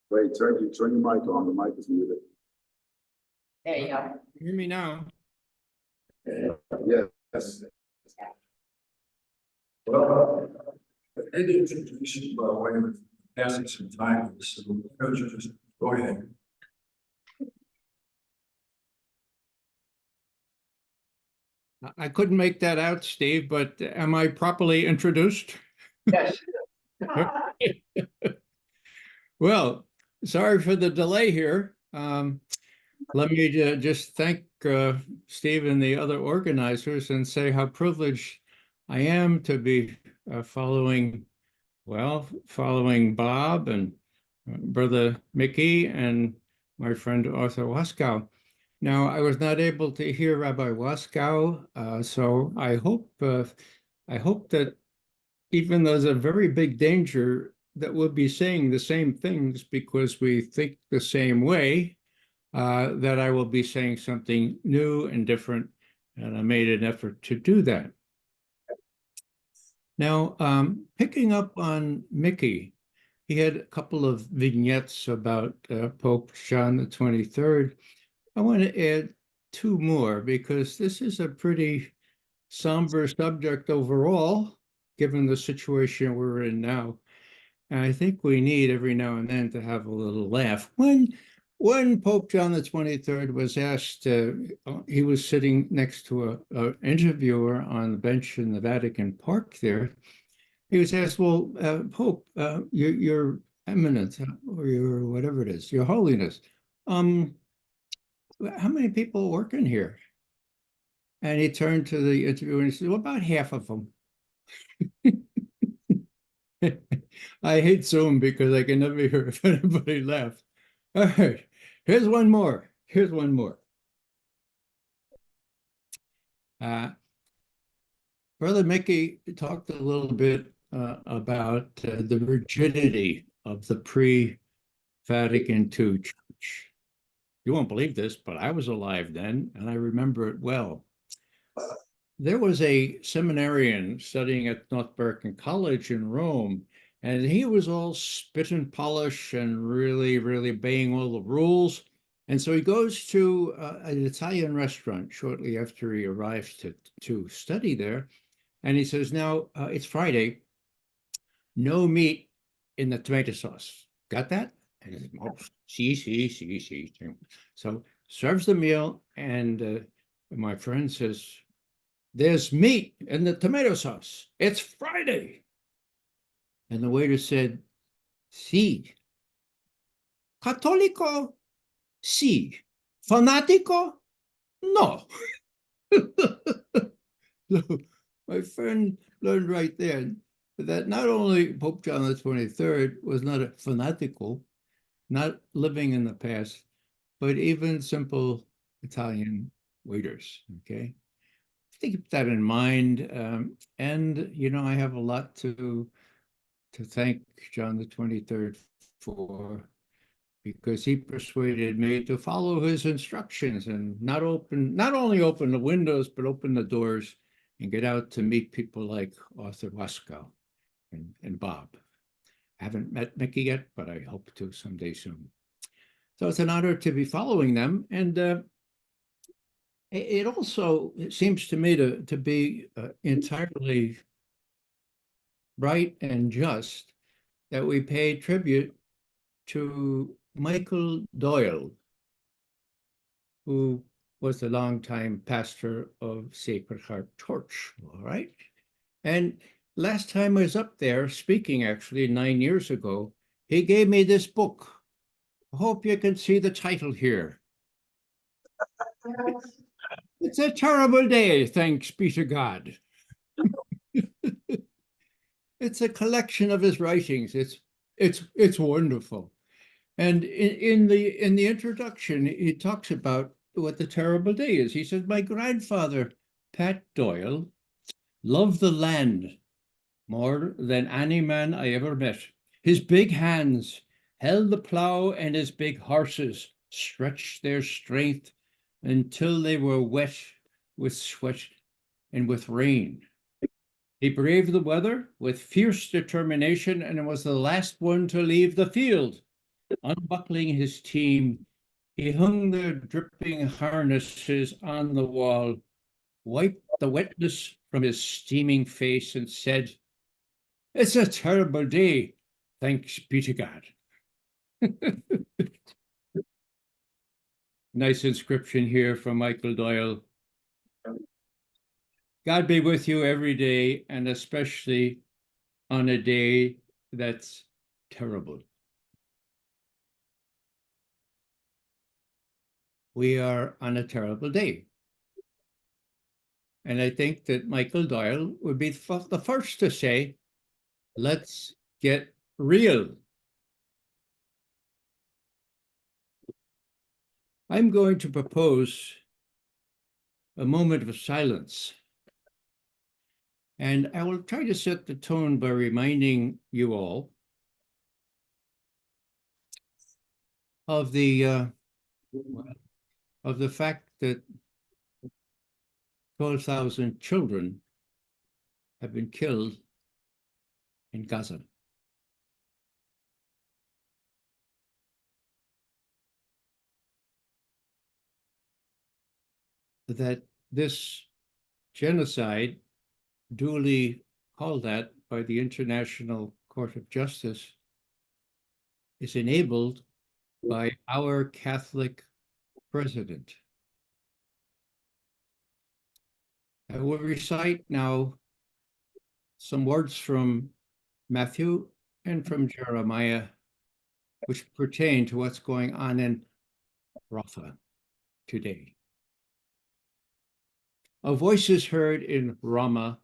Wait, turn your mic on. The mic is muted. There you go. Hear me now? Yes. Well, any introduction by way of passing some time, so coach, just go ahead. I couldn't make that out, Steve, but am I properly introduced? Yes. Well, sorry for the delay here. Let me just thank Steve and the other organizers and say how privileged I am to be following Bob and Brother Mickey and my friend Arthur Waskow. Now, I was not able to hear Rabbi Waskow, so I hope that even though there's a very big danger that we'll be saying the same things because we think the same way, that I will be saying something new and different, and I made an effort to do that. Now, picking up on Mickey, he had a couple of vignettes about Pope John the 23rd. I want to add two more because this is a pretty somber subject overall, given the situation we're in now. And I think we need every now and then to have a little laugh. When Pope John the 23rd was asked, he was sitting next to an interviewer on the bench in the Vatican Park there. He was asked, well, Pope, your eminence, or your whatever it is, your holiness, how many people work in here? And he turned to the interviewer and he said, well, about half of them. I hate Zoom because I can never hear if anybody laughed. All right, here's one more. Brother Mickey talked a little bit about the rigidity of the pre-Vatican II church. You won't believe this, but I was alive then, and I remember it well. There was a seminarian studying at North Berkeley College in Rome, and he was all spit and polish and really, really obeying all the rules. And so he goes to an Italian restaurant shortly after he arrives to study there. And he says, now, it's Friday, no meat in the tomato sauce. Got that? And he says, oh, see. So serves the meal, and my friend says, there's meat in the tomato sauce. It's Friday. And the waiter said, sí. Católico, sí. Fanático, no. So my friend learned right there that not only Pope John the 23rd was not a fanatical, not living in the past, but even simple Italian waiters, okay? Keep that in mind. And, you know, I have a lot to thank John the 23rd for, because he persuaded me to follow his instructions and not only open the windows, but open the doors and get out to meet people like Arthur Waskow and Bob. I haven't met Mickey yet, but I hope to someday soon. So it's an honor to be following them. And it also seems to me to be entirely right and just that we pay tribute to Michael Doyle, who was the longtime pastor of Sacred Heart Church, all right? And last time I was up there speaking, actually 9 years ago, he gave me this book. I hope you can see the title here. It's a terrible day, thanks be to God. It's a collection of his writings. It's wonderful. And in the introduction, he talks about what the terrible day is. He says, my grandfather, Pat Doyle, loved the land more than any man I ever met. His big hands held the plow, and his big horses stretched their strength until they were wet with sweat and with rain. He braved the weather with fierce determination and was the last one to leave the field. Unbuckling his team, he hung their dripping harnesses on the wall, wiped the wetness from his steaming face, and said, "It's a terrible day, thanks be to God." Nice inscription here from Michael Doyle. God be with you every day, and especially on a day that's terrible. We are on a terrible day. And I think that Michael Doyle would be the first to say, let's get real. I'm going to propose a moment of silence. And I will try to set the tone by reminding you all of the fact that 12,000 children have been killed in Gaza. That this genocide, duly called that by the International Court of Justice, is enabled by our Catholic president. I will recite now some words from Matthew and from Jeremiah, which pertain to what's going on in Rafah today. A voice is heard in Rafah,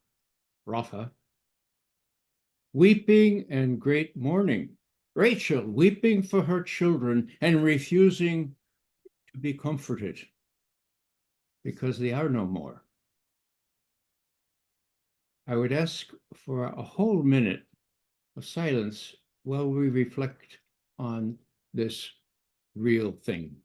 weeping and great mourning. Rachel weeping for her children and refusing to be comforted because they are no more. I would ask for a whole minute of silence while we reflect on this real thing.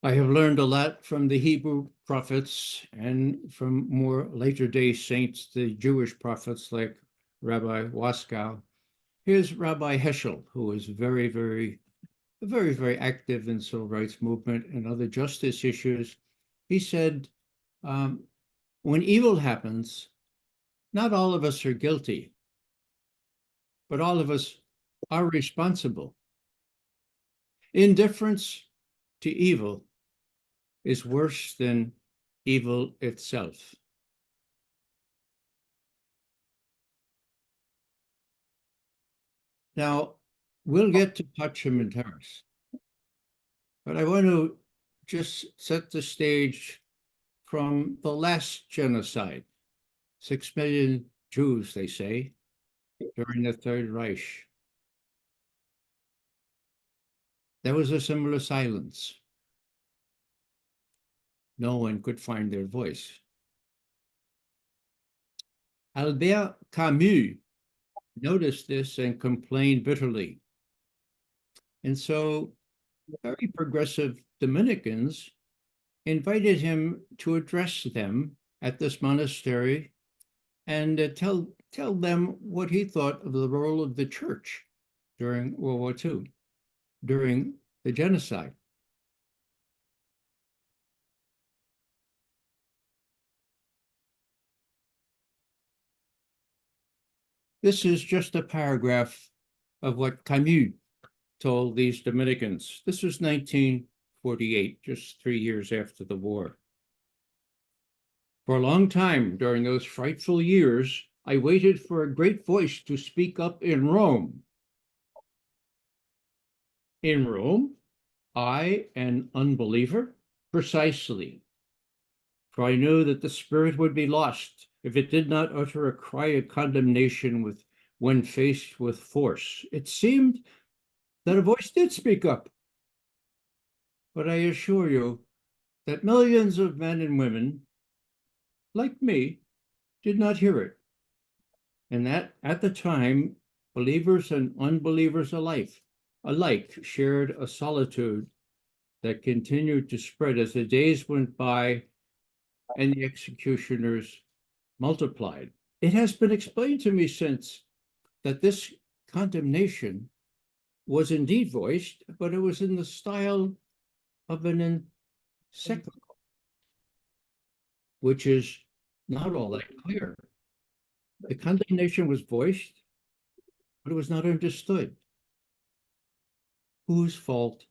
I have learned a lot from the Hebrew prophets and from more later day saints, the Jewish prophets like Rabbi Waskow. Here's Rabbi Heschel, who is very, very active in civil rights movement and other justice issues. He said, when evil happens, not all of us are guilty, but all of us are responsible. Indifference to evil is worse than evil itself. Now, we'll get to Pachim and Taras, but I want to just set the stage from the last genocide. 6 million Jews, they say, during the Third Reich. There was a similar silence. No one could find their voice. Albert Camus noticed this and complained bitterly. And so very progressive Dominicans invited him to address them at this monastery and tell them what he thought of the role of the church during World War II, during the genocide. This is just a paragraph of what Camus told these Dominicans. This was 1948, just 3 years after the war. For a long time during those frightful years, I waited for a great voice to speak up in Rome. In Rome, I, an unbeliever? Precisely. For I knew that the spirit would be lost if it did not utter a cry of condemnation when faced with force. It seemed that a voice did speak up. But I assure you that millions of men and women, like me, did not hear it. And that at the time, believers and unbelievers alike shared a solitude that continued to spread as the days went by and the executioners multiplied. It has been explained to me since that this condemnation was indeed voiced, but it was in the style of an encyclical, which is not all that clear. The condemnation was voiced, but it was not understood. Whose fault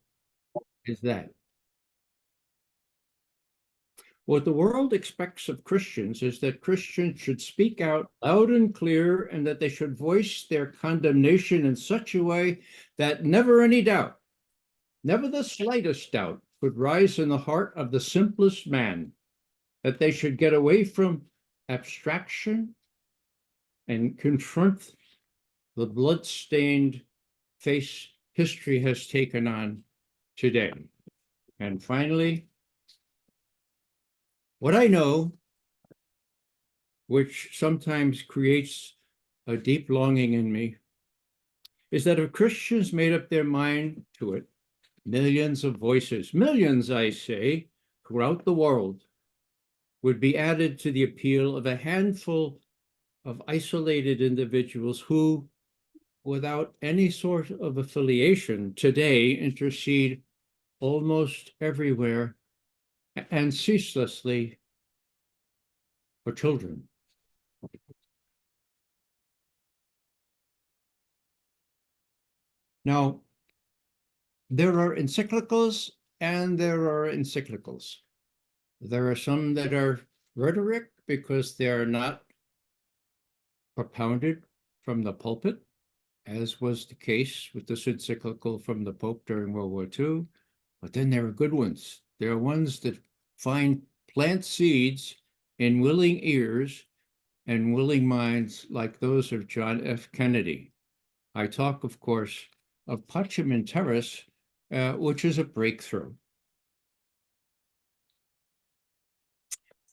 is that? What the world expects of Christians is that Christians should speak out loud and clear, and that they should voice their condemnation in such a way that never any doubt, never the slightest doubt, could rise in the heart of the simplest man, that they should get away from abstraction and confront the blood-stained face history has taken on today. And finally, what I know, which sometimes creates a deep longing in me, is that if Christians made up their mind to it, millions of voices, millions, I say, throughout the world, would be added to the appeal of a handful of isolated individuals who, without any sort of affiliation, today intercede almost everywhere and ceaselessly for children. Now, there are encyclicals and there are encyclicals. There are some that are rhetoric because they are not propounded from the pulpit, as was the case with this encyclical from the Pope during World War II. But then there are good ones. There are ones that plant seeds in willing ears and willing minds like those of John F. Kennedy. I talk, of course, of Pacem in Terris, which is a breakthrough.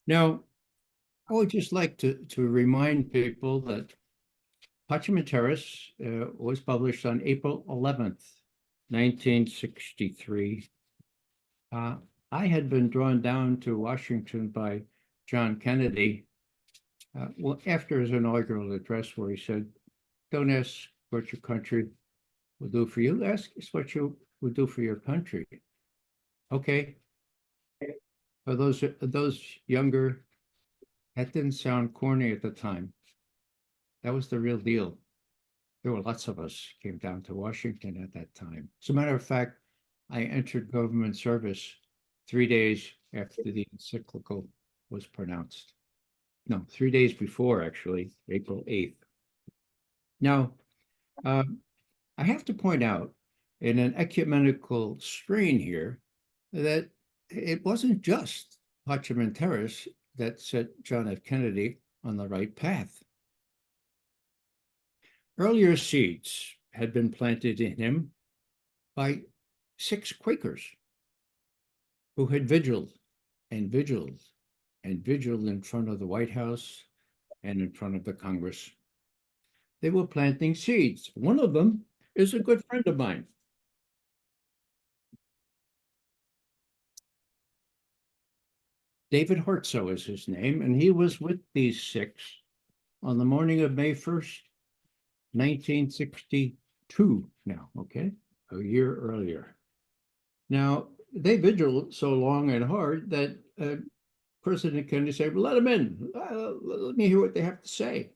Now, I would just like to remind people that Pacem in Terris was published on April 11th, 1963. I had been drawn down to Washington by John Kennedy well, after his inaugural address, where he said, "Don't ask what your country will do for you, ask what you will do for your country." Okay. For those younger, that didn't sound corny at the time. That was the real deal. There were lots of us came down to Washington at that time. As a matter of fact, I entered government service 3 days after the encyclical was pronounced. No, 3 days before, actually, April 8th. Now, I have to point out in an ecumenical strain here that it wasn't just Pacem in Terris that set John F. Kennedy on the right path. Earlier seeds had been planted in him by 6 Quakers who had vigiled and vigiled and vigiled in front of the White House and in front of the Congress. They were planting seeds. One of them is a good friend of mine. David Hartsoe is his name, and he was with these 6 on the morning of May 1st, 1962 now, okay? A year earlier. Now, they vigiled so long and hard that President Kennedy said, "Well, let them in. Let me hear what they have to say."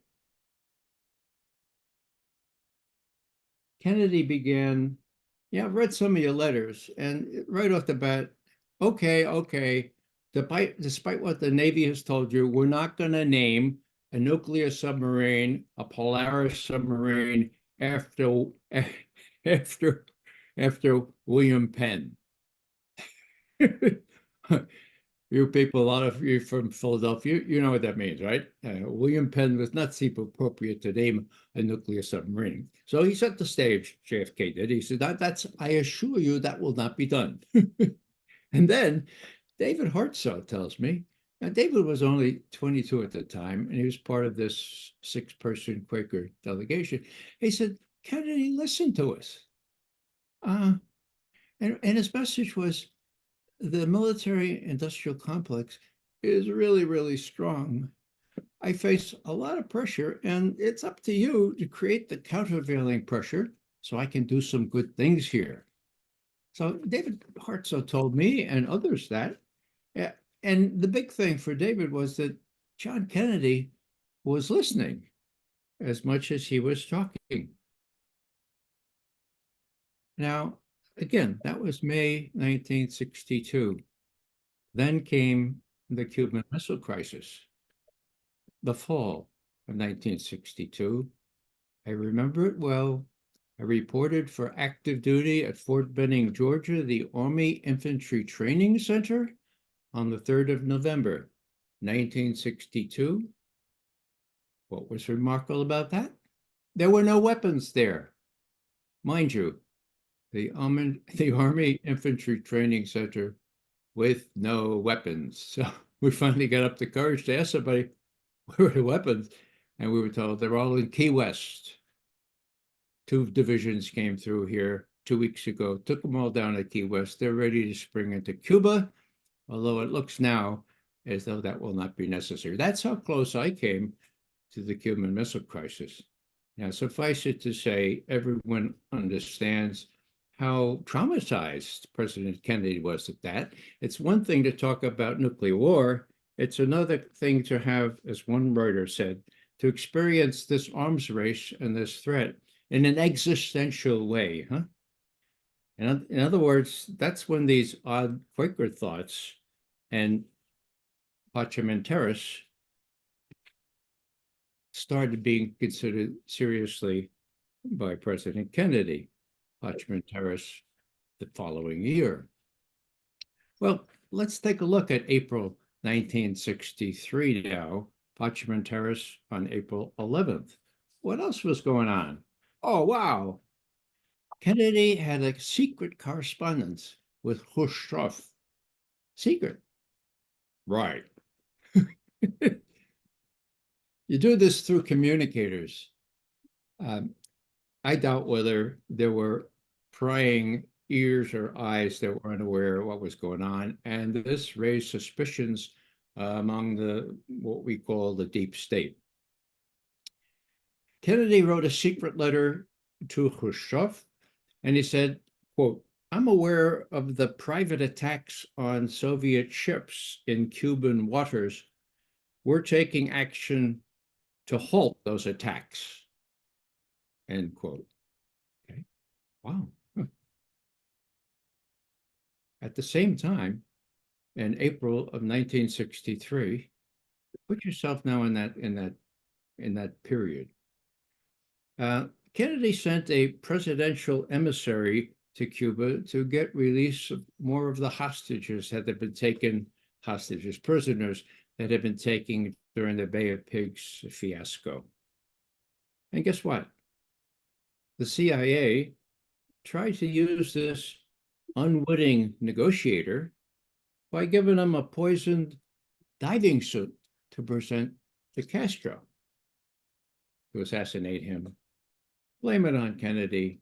Kennedy began, "Yeah, I've read some of your letters," and right off the bat, okay, despite what the Navy has told you, we're not going to name a nuclear submarine, a Polaris submarine after William Penn. You people, a lot of you from Philadelphia, you know what that means, right? William Penn was not see appropriate to name a nuclear submarine. So he set the stage, JFK did. He said, I assure you that will not be done. And then David Hartsough tells me, and David was only 22 at the time, and he was part of this 6-person Quaker delegation. He said, Kennedy listened to us. And his message was, the military-industrial complex is really, really strong. I face a lot of pressure, and it's up to you to create the countervailing pressure so I can do some good things here. So David Hartsough told me and others that. And the big thing for David was that John Kennedy was listening as much as he was talking. Now, again, that was May 1962. Then came the Cuban Missile Crisis, the fall of 1962. I remember it well. I reported for active duty at Fort Benning, Georgia, the Army Infantry Training Center on the 3rd of November, 1962. What was remarkable about that? There were no weapons there. Mind you, the Army Infantry Training Center with no weapons. So we finally got up the courage to ask somebody, where are the weapons? And we were told they're all in Key West. 2 divisions came through here 2 weeks ago, took them all down at Key West. They're ready to spring into Cuba, although it looks now as though that will not be necessary. That's how close I came to the Cuban Missile Crisis. Now, suffice it to say, everyone understands how traumatized President Kennedy was at that. It's one thing to talk about nuclear war. It's another thing to have, as one writer said, to experience this arms race and this threat in an existential way, huh? In other words, that's when these odd Quaker thoughts and Parliamentaris started being considered seriously by President Kennedy. Parliamentaris the following year. Well, let's take a look at April 1963 now, Parliamentaris on April 11th. What else was going on? Oh, wow. Kennedy had a secret correspondence with Khrushchev. Secret. Right. You do this through communicators. I doubt whether there were prying ears or eyes that were unaware of what was going on. And this raised suspicions among what we call the deep state. Kennedy wrote a secret letter to Khrushchev, and he said, quote, I'm aware of the private attacks on Soviet ships in Cuban waters. We're taking action to halt those attacks, end quote. Okay, wow. At the same time, in April of 1963, put yourself now in that period. Kennedy sent a presidential emissary to Cuba to get release of more of the hostages that had been taken, prisoners that had been taken during the Bay of Pigs fiasco. And guess what? The CIA tried to use this unwitting negotiator by giving him a poisoned diving suit to present to Castro, to assassinate him, blame it on Kennedy,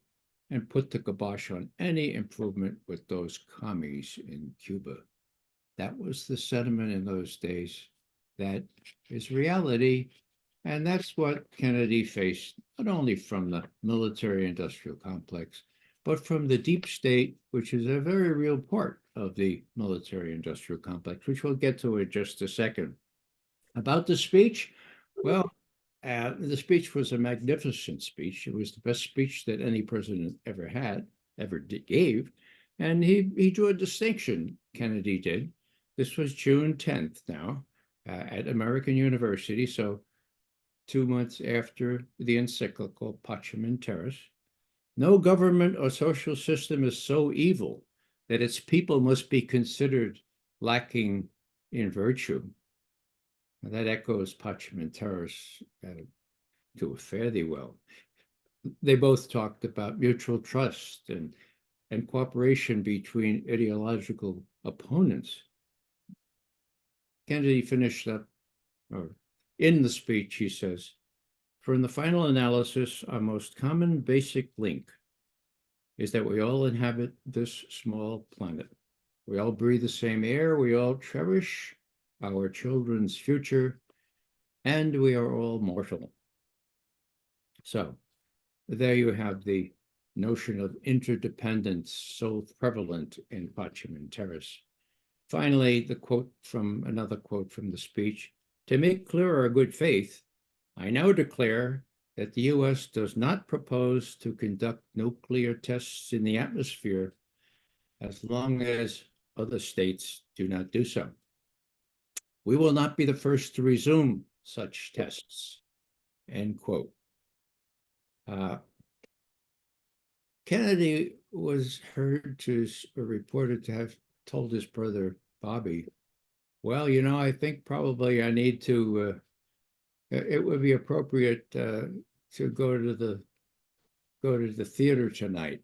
and put the kibosh on any improvement with those commies in Cuba. That was the sentiment in those days. That is reality. And that's what Kennedy faced, not only from the military-industrial complex, but from the deep state, which is a very real part of the military-industrial complex, which we'll get to in just a second. About the speech, well, the speech was a magnificent speech. It was the best speech that any president ever gave. And he drew a distinction, Kennedy did. This was June 10th now at American University, so 2 months after the encyclical Parliamentaris. No government or social system is so evil that its people must be considered lacking in virtue. And that echoes Parchmenteris to fairly well. They both talked about mutual trust and cooperation between ideological opponents. Kennedy finished up, or in the speech, he says, "For in the final analysis, our most common basic link is that we all inhabit this small planet. We all breathe the same air, we all cherish our children's future, and we are all mortal." So there you have the notion of interdependence so prevalent in Parchmenteris. Finally, another quote from the speech: "To make clear our good faith, I now declare that the U.S. does not propose to conduct nuclear tests in the atmosphere as long as other states do not do so. We will not be the first to resume such tests," end quote. Kennedy was reported to have told his brother Bobby, "Well, you know, I think probably I need to, it would be appropriate to go to the theater tonight."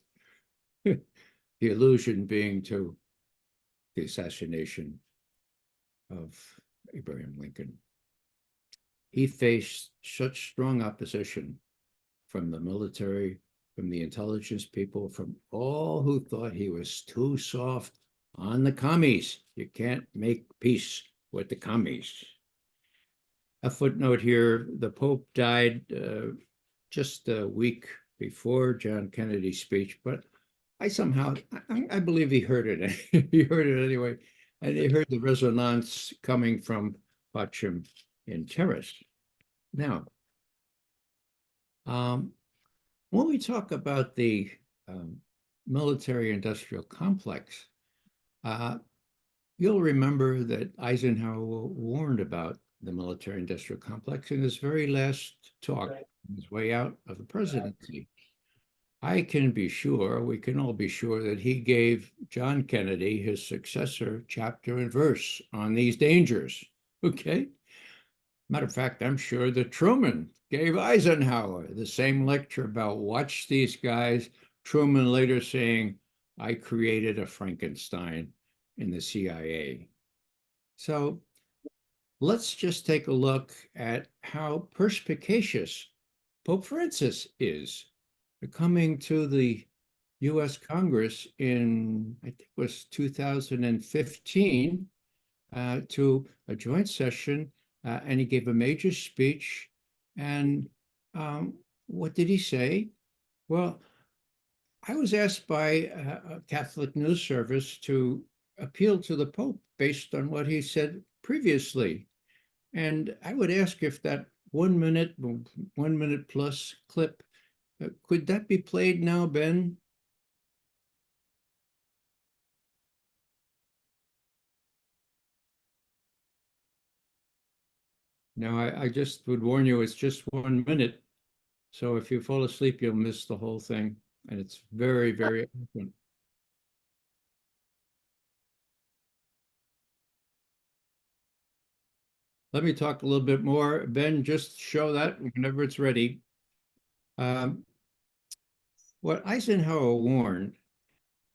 The allusion being to the assassination of Abraham Lincoln. He faced such strong opposition from the military, from the intelligence people, from all who thought he was too soft on the commies. You can't make peace with the commies. A footnote here: the Pope died just a week before John Kennedy's speech, but I believe he heard it. He heard it anyway, and he heard the resonance coming from Parchmenteris. Now, when we talk about the military-industrial complex, you'll remember that Eisenhower warned about the military-industrial complex in his very last talk on his way out of the presidency. We can all be sure that he gave John Kennedy, his successor, chapter and verse on these dangers, okay? Matter of fact, I'm sure that Truman gave Eisenhower the same lecture about watch these guys. Truman later saying, "I created a Frankenstein in the CIA." So let's just take a look at how perspicacious Pope Francis is coming to the U.S. Congress in, I think it was 2015, to a joint session, and he gave a major speech. And what did he say? Well, I was asked by a Catholic news service to appeal to the Pope based on what he said previously. And I would ask if that 1 minute plus clip, could that be played now, Ben? Now, I just would warn you, it's just 1 minute. So if you fall asleep, you'll miss the whole thing. And it's very, very important. Let me talk a little bit more. Ben, just show that whenever it's ready. What Eisenhower warned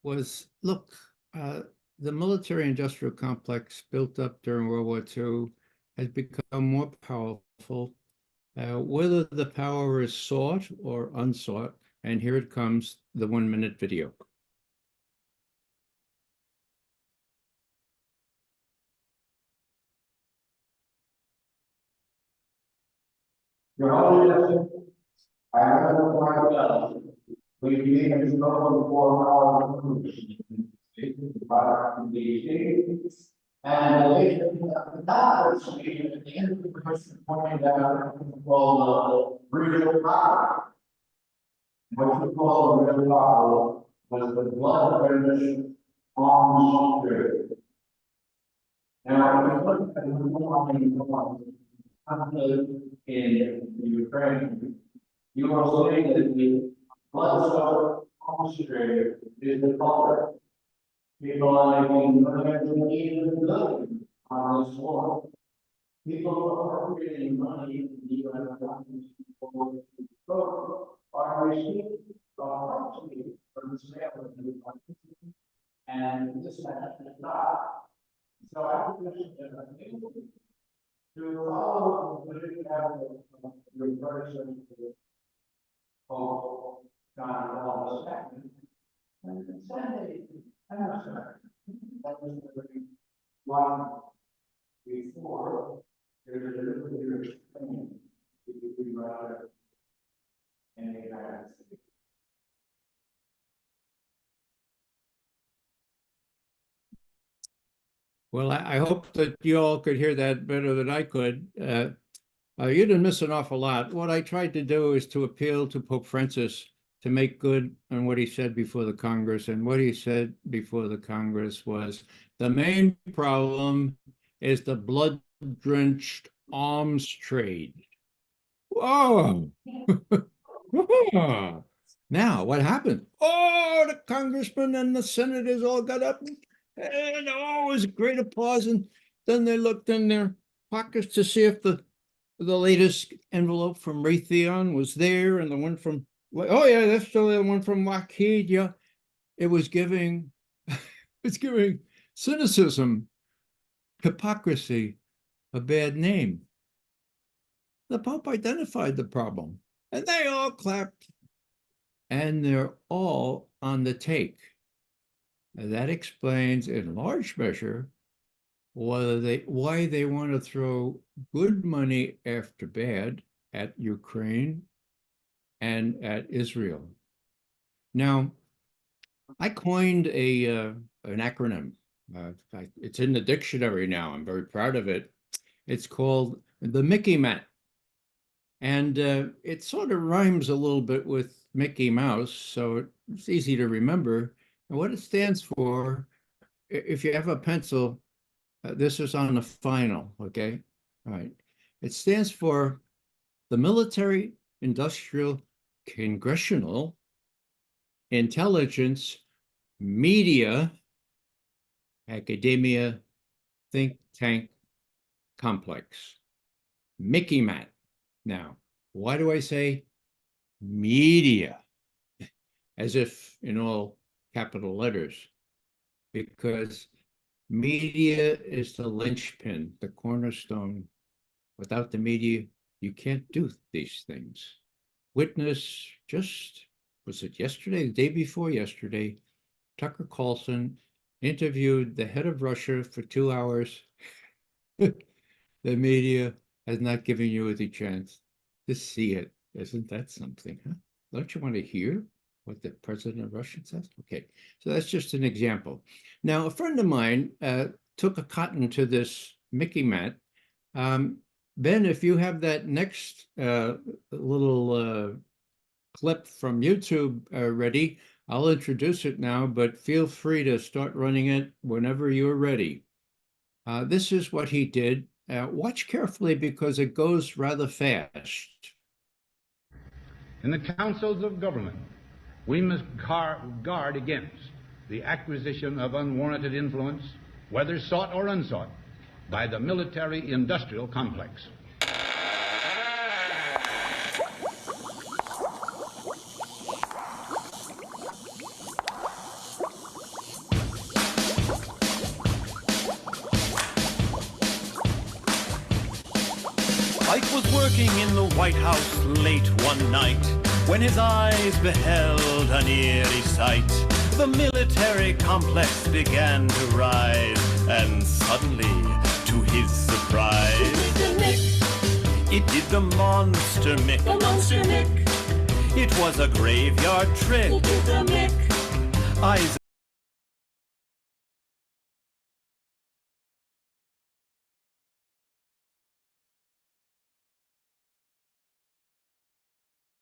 was, look, the military-industrial complex built up during World War II has become more powerful, whether the power is sought or unsought. And here it comes, the 1 minute video. Your Holiness, I have no point. We begin to know for our conclusion. And the lady that speaking at the end of the question pointed out called the real power. What you call the real power was the blood reddish on the spirit. Now, if you look at the conflict in Ukraine, you will see that the blood on the spirit is the color. People are making even good on this floor. People appropriating money in the UN government for the vote are receiving approximately from the sale of the country. And this has not. So I would just to follow the political reversion to the whole John Wallace Act. And Sunday, I'm sorry, that was the one before there's a little bit of training between Russia and the United States. Well, I hope that you all could hear that better than I could. You didn't miss an awful lot. What I tried to do is to appeal to Pope Francis to make good on what he said before the Congress. And what he said before the Congress was the main problem is the blood-drenched arms trade. Whoa! Now, what happened? Oh, the congressmen and the senators all got up and oh, it was great applause. And then they looked in their pockets to see if the latest envelope from Raytheon was there, and the one from, oh yeah, that's still the one from Lockheed. Yeah, it was giving, it's giving cynicism, hypocrisy, a bad name. The Pope identified the problem, and they all clapped, and they're all on the take. And that explains, in large measure, why they want to throw good money after bad at Ukraine and at Israel. Now, I coined an acronym. It's in the dictionary now. I'm very proud of it. It's called the Mickey Mat. And it sort of rhymes a little bit with Mickey Mouse, so it's easy to remember. And what it stands for, if you have a pencil, this is on the final, okay? All right. It stands for the Military Industrial Congressional Intelligence Media Academia Think Tank Complex. Mickey Mat. Now, why do I say media? As if in all capital letters, because media is the linchpin, the cornerstone. Without the media, you can't do these things. Witness just, was it yesterday, the day before yesterday, Tucker Carlson interviewed the head of Russia for 2 hours. The media has not given you the chance to see it. Isn't that something, huh? Don't you want to hear what the president of Russia says? Okay, so that's just an example. Now, a friend of mine took a cotton to this Mickey Mat. Ben, if you have that next little clip from YouTube ready, I'll introduce it now, but feel free to start running it whenever you're ready. This is what he did. Watch carefully because it goes rather fast. In the councils of government, we must guard against the acquisition of unwarranted influence, whether sought or unsought, by the military-industrial complex. Ike was working in the White House late one night when his eyes beheld an eerie sight. The military complex began to rise, and suddenly, to his surprise, it did the monster Mick. The monster Mick. It was a graveyard trick. It did the Mick. Eyes